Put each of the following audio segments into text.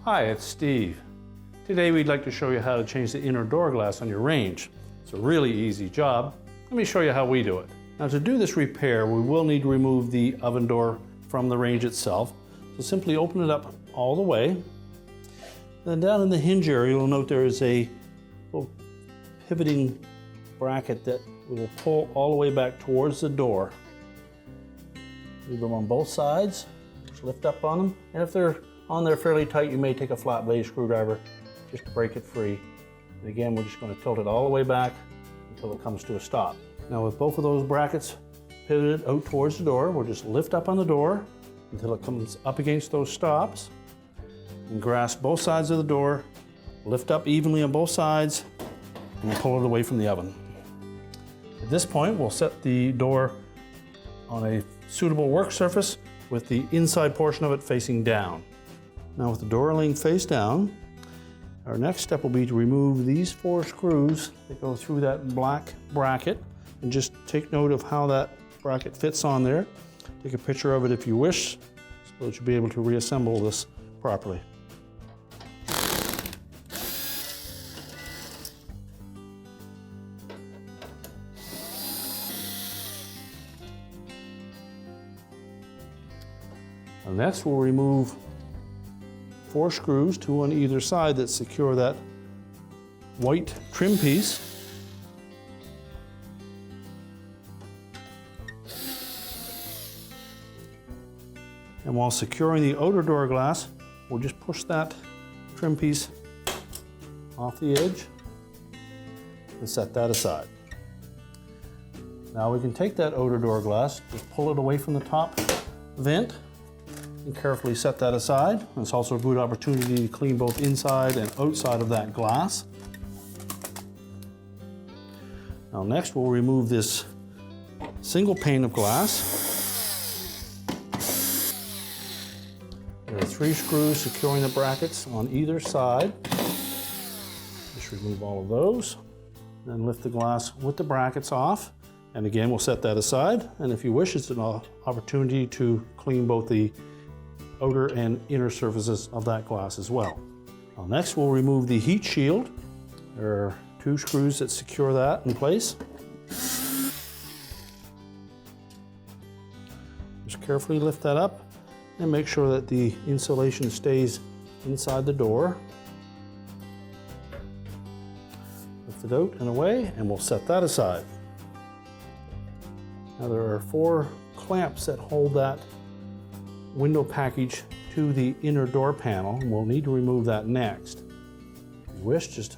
Hi, it's Steve. Today we'd like to show you how to change the inner door glass on your range. It's a really easy job. Let me show you how we do it. Now to do this repair, we will need to remove the oven door from the range itself. So simply open it up all the way. Then down in the hinge area, you'll note there is a little pivoting bracket that we will pull all the way back towards the door. Leave them on both sides, just lift up on them. And if they're on there fairly tight, you may take a flat blade screwdriver just to break it free. And again, we're just going to tilt it all the way back until it comes to a stop. Now with both of those brackets pivoted out towards the door, we'll just lift up on the door until it comes up against those stops and grasp both sides of the door, lift up evenly on both sides, and pull it away from the oven. At this point, we'll set the door on a suitable work surface with the inside portion of it facing down. Now with the door laying face down, our next step will be to remove these 4 screws that go through that black bracket, and just take note of how that bracket fits on there. Take a picture of it if you wish, so that you'll be able to reassemble this properly. And next we'll remove 4 screws, 2 on either side, that secure that white trim piece. And while securing the outer door glass, we'll just push that trim piece off the edge and set that aside. Now we can take that outer door glass, just pull it away from the top vent, and carefully set that aside. And it's also a good opportunity to clean both inside and outside of that glass. Now next we'll remove this single pane of glass. There are 3 screws securing the brackets on either side. Just remove all of those. Then lift the glass with the brackets off. And again, we'll set that aside. And if you wish, it's an opportunity to clean both the outer and inner surfaces of that glass as well. Now next we'll remove the heat shield. There are 2 screws that secure that in place. Just carefully lift that up and make sure that the insulation stays inside the door. Lift it out and away, and we'll set that aside. Now there are 4 clamps that hold that window package to the inner door panel, and we'll need to remove that next. If you wish, just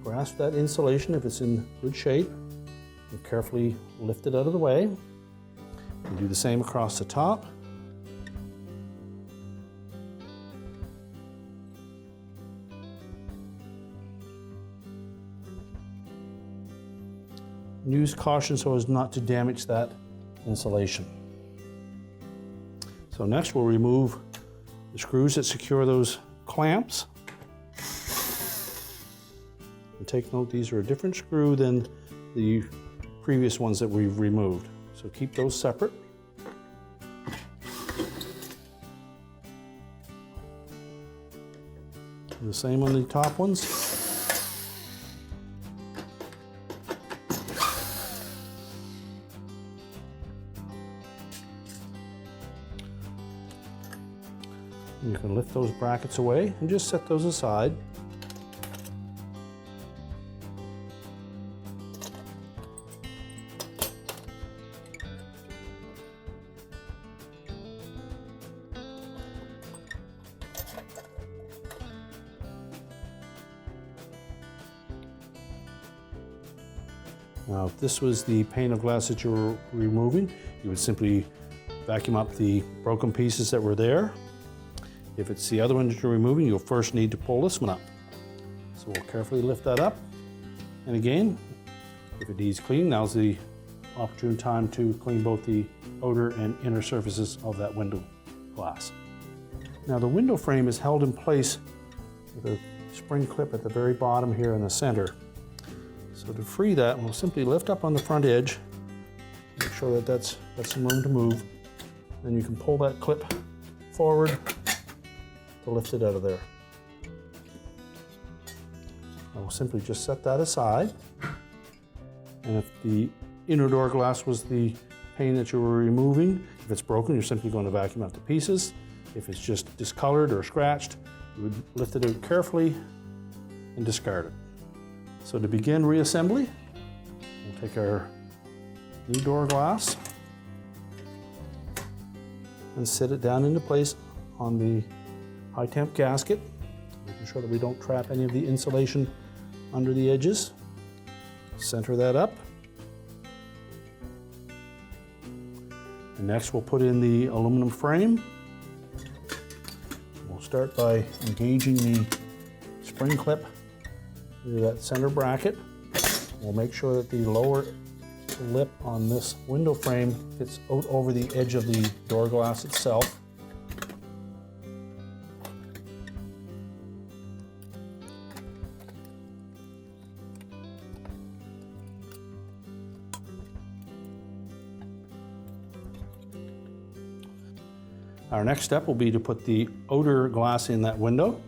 grasp that insulation if it's in good shape and carefully lift it out of the way. And do the same across the top. Use caution so as not to damage that insulation. So next we'll remove the screws that secure those clamps. And take note, these are a different screw than the previous ones that we've removed. So keep those separate. Do the same on the top ones. You can lift those brackets away and just set those aside. Now, if this was the pane of glass that you were removing, you would simply vacuum up the broken pieces that were there. If it's the other one that you're removing, you'll first need to pull this one up. So we'll carefully lift that up. And again, if it needs cleaning, now's the opportune time to clean both the outer and inner surfaces of that window glass. Now the window frame is held in place with a spring clip at the very bottom here in the center. So to free that, we'll simply lift up on the front edge, make sure that that's got some room to move. Then you can pull that clip forward to lift it out of there. I will simply just set that aside. And if the inner door glass was the pane that you were removing, if it's broken, you're simply going to vacuum out the pieces. If it's just discolored or scratched, you would lift it out carefully and discard it. So to begin reassembly, we'll take our new door glass and sit it down into place on the high temp gasket, making sure that we don't trap any of the insulation under the edges. Center that up. And next we'll put in the aluminum frame. We'll start by engaging the spring clip into that center bracket. We'll make sure that the lower lip on this window frame fits out over the edge of the door glass itself. Our next step will be to put the outer glass in that window.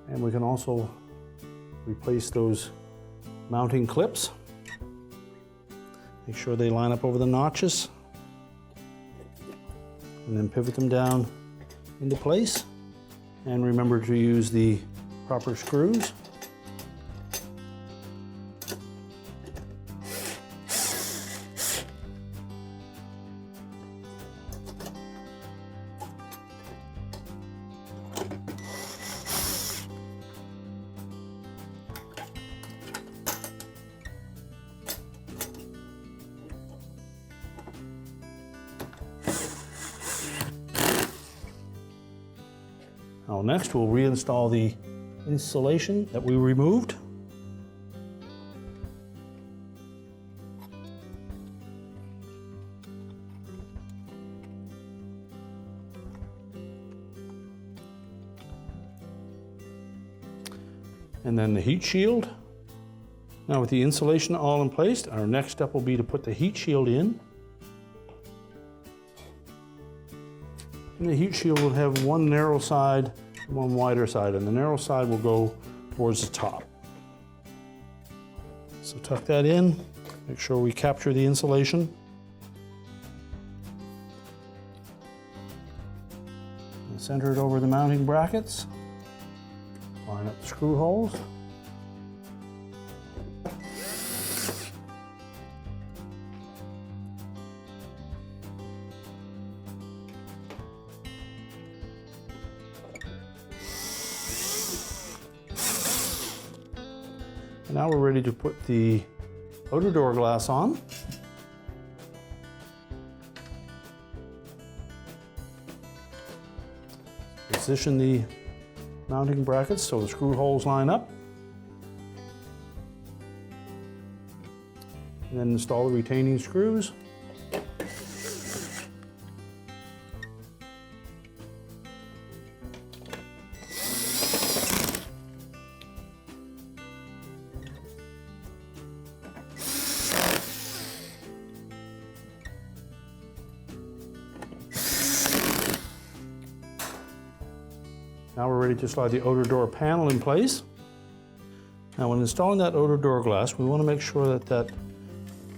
And we can also replace those mounting clips. Make sure they line up over the notches. And then pivot them down into place. And remember to use the proper screws. Now next we'll reinstall the insulation that we removed. And then the heat shield. Now with the insulation all in place, our next step will be to put the heat shield in. And the heat shield will have one narrow side and one wider side, and the narrow side will go towards the top. So tuck that in, make sure we capture the insulation. And center it over the mounting brackets. Line up the screw holes. And now we're ready to put the outer door glass on. Position the mounting brackets so the screw holes line up. And then install the retaining screws. Now we're ready to slide the outer door panel in place. Now when installing that outer door glass, we want to make sure that that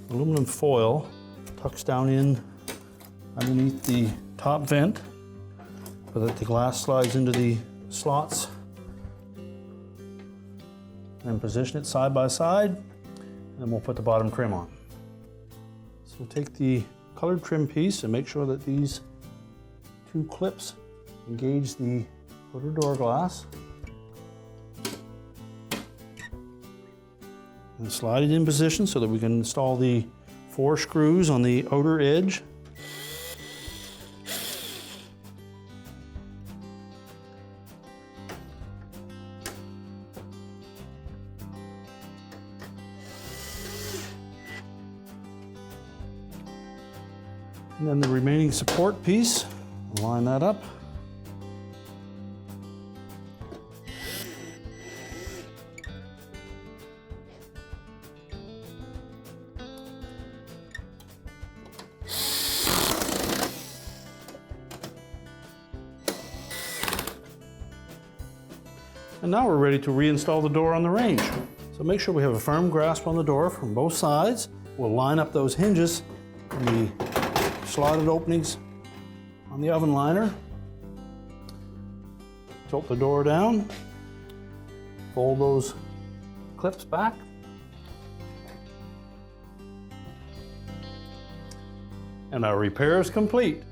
aluminum foil tucks down in underneath the top vent so that the glass slides into the slots. And position it side by side, and then we'll put the bottom trim on. So we'll take the colored trim piece and make sure that these two clips engage the outer door glass and slide it in position so that we can install the 4 screws on the outer edge. And then the remaining support piece, line that up. And now we're ready to reinstall the door on the range. So make sure we have a firm grasp on the door from both sides. We'll line up those hinges in the slotted openings on the oven liner. Tilt the door down. Fold those clips back. And our repair is complete.